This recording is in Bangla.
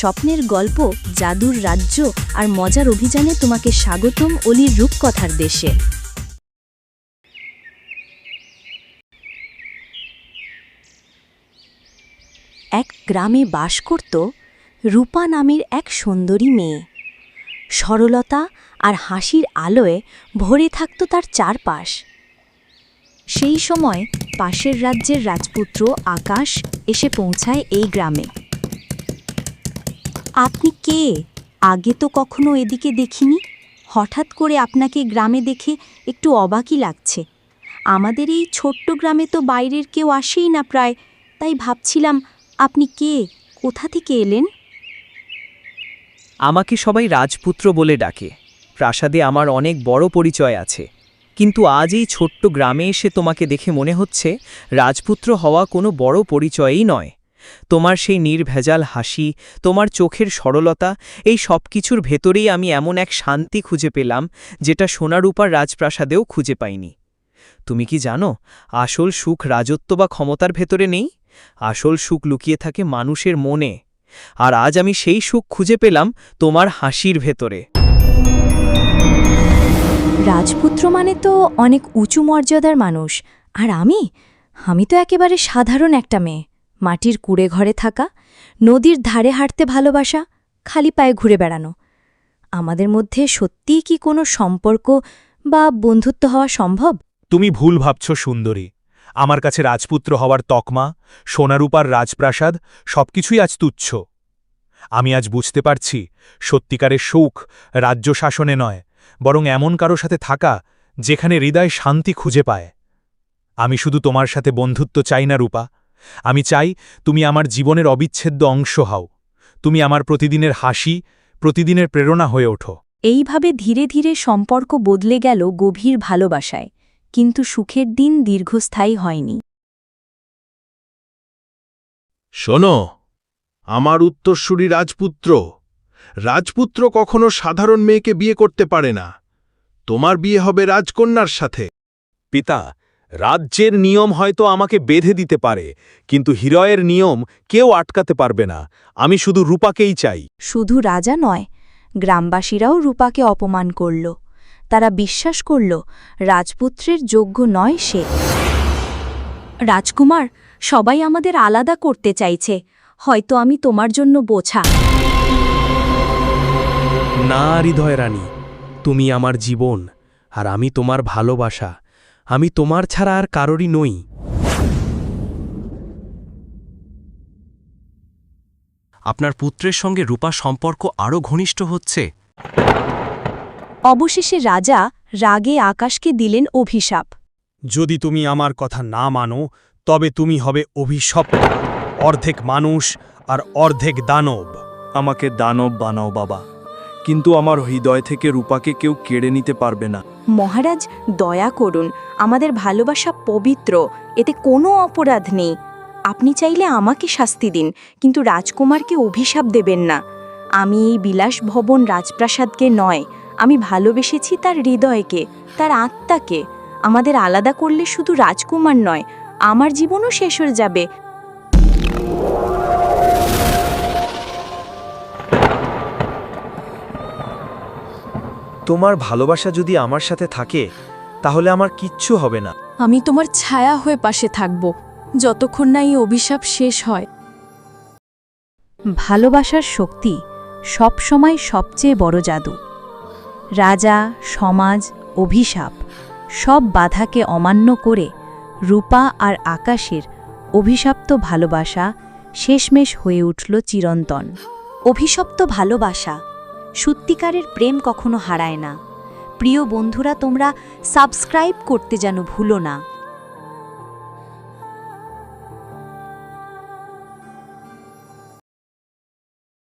স্বপ্নের গল্প, জাদুর রাজ্য আর মজার অভিযানে তোমাকে স্বাগতম অলির রূপকথার দেশে। এক গ্রামে বাস করত রূপা নামের এক সুন্দরী মেয়ে। সরলতা আর হাসির আলোয় ভরে থাকত তার চারপাশ। সেই সময় পাশের রাজ্যের রাজপুত্র আকাশ এসে পৌঁছায় এই গ্রামে। আপনি কে? আগে তো কখনো এদিকে দেখিনি। হঠাৎ করে আপনাকে গ্রামে দেখে একটু অবাকই লাগছে। আমাদের এই ছোট্ট গ্রামে তো বাইরের কেউ আসেই না প্রায়, তাই ভাবছিলাম আপনি কে, কোথা থেকে এলেন? আমাকে সবাই রাজপুত্র বলে ডাকে। প্রাসাদে আমার অনেক বড় পরিচয় আছে, কিন্তু আজ এই ছোট্ট গ্রামে এসে তোমাকে দেখে মনে হচ্ছে রাজপুত্র হওয়া কোনো বড় পরিচয়ই নয়। তোমার সেই নির্ভেজাল হাসি, তোমার চোখের সরলতা, এই সব কিছুর ভেতরেই আমি এমন এক শান্তি খুঁজে পেলাম যেটা সোনারূপার রাজপ্রাসাদেও খুঁজে পাইনি। তুমি কি জানো, আসল সুখ রাজত্ব বা ক্ষমতার ভেতরে নেই, আসল সুখ লুকিয়ে থাকে মানুষের মনে। আর আজ আমি সেই সুখ খুঁজে পেলাম তোমার হাসির ভেতরে। রাজপুত্র মানে তো অনেক উঁচু মর্যাদার মানুষ, আর আমি তো একেবারে সাধারণ একটা মেয়ে। মাটির কুড়ে ঘরে থাকা, নদীর ধারে হাঁটতে ভালোবাসা, খালি পায়ে ঘুরে বেড়ানো। আমাদের মধ্যে সত্যিই কি কোনো সম্পর্ক বা বন্ধুত্ব হওয়া সম্ভব? তুমি ভুল ভাবছ সুন্দরী। আমার কাছে রাজপুত্র হওয়ার তকমা, সোনারূপার রাজপ্রাসাদ সবকিছুই আজ তুচ্ছ। আমি আজ বুঝতে পারছি সত্যিকারের সুখ রাজ্য শাসনে নয়, বরং এমন কারো সাথে থাকা যেখানে হৃদয় শান্তি খুঁজে পায়। আমি শুধু তোমার সাথে বন্ধুত্ব চাই না রূপা, আমি চাই তুমি আমার জীবনের অবিচ্ছেদ্য অংশ হও। তুমি আমার প্রতিদিনের হাসি, প্রতিদিনের প্রেরণা হয়ে ওঠো। এইভাবে ধীরে ধীরে সম্পর্ক বদলে গেল গভীর ভালোবাসায়, কিন্তু সুখের দিন দীর্ঘস্থায়ী হয়নি। শোনো, আমার উত্তরসূরি রাজপুত্র। রাজপুত্র কখনো সাধারণ মেয়েকে বিয়ে করতে পারে না। তোমার বিয়ে হবে রাজকন্যার সাথে। পিতা, রাজ্যের নিয়ম হয়তো আমাকে বেঁধে দিতে পারে, কিন্তু হৃদয়ের নিয়ম কেউ আটকাতে পারবে না। আমি শুধু রূপাকেই চাই। শুধু রাজা নয়, গ্রামবাসীরাও রূপাকে অপমান করল। তারা বিশ্বাস করল রাজপুত্রের যোগ্য নয় সে। রাজকুমার, সবাই আমাদের আলাদা করতে চাইছে। হয়তো আমি তোমার জন্য বোঝা। না হৃদয় রানী, তুমি আমার জীবন, আর আমি তোমার ভালোবাসা। আমি তোমার ছাড়া আর কারোরই নই। আপনার পুত্রের সঙ্গে রূপা সম্পর্ক আরও ঘনিষ্ঠ হচ্ছে। অবশেষে রাজা রাগে আকাশকে দিলেন অভিশাপ। যদি তুমি আমার কথা না মানো, তবে তুমি হবে অভিশপ্ত, অর্ধেক মানুষ আর অর্ধেক দানব। আমাকে দানব বানাও বাবা, কিন্তু আমার হৃদয় থেকে রূপাকে কেউ কেড়ে নিতে পারবে না। মহারাজ, দয়া করুন, আমাদের ভালোবাসা পবিত্র, এতে কোনো অপরাধ নেই। আপনি চাইলে আমাকে শাস্তি দিন, কিন্তু রাজকুমারকে অভিশাপ দেবেন না। আমি এই বিলাস ভবন রাজপ্রাসাদকে নয়, আমি ভালোবেসেছি তার হৃদয়কে, তার আত্মাকে। আমাদের আলাদা করলে শুধু রাজকুমার নয়, আমার জীবনও শেষ হয়ে যাবে। তোমার ভালোবাসা যদি আমার সাথে থাকে, তাহলে আমার কিচ্ছু হবে না। আমি তোমার ছায়া হয়ে পাশে থাকব, যতক্ষণ না এই অভিশাপ শেষ হয়। ভালোবাসার শক্তি সবসময় সবচেয়ে বড় জাদু। রাজা, সমাজ, অভিশাপ সব বাধাকে অমান্য করে রূপা আর আকাশের অভিশপ্ত ভালোবাসা শেষমেশ হয়ে উঠল চিরন্তন। অভিশপ্ত ভালোবাসা, সত্যিকারের প্রেম কখনো হারায় না। প্রিয় বন্ধুরা, তোমরা সাবস্ক্রাইব করতে যেন ভুলো না।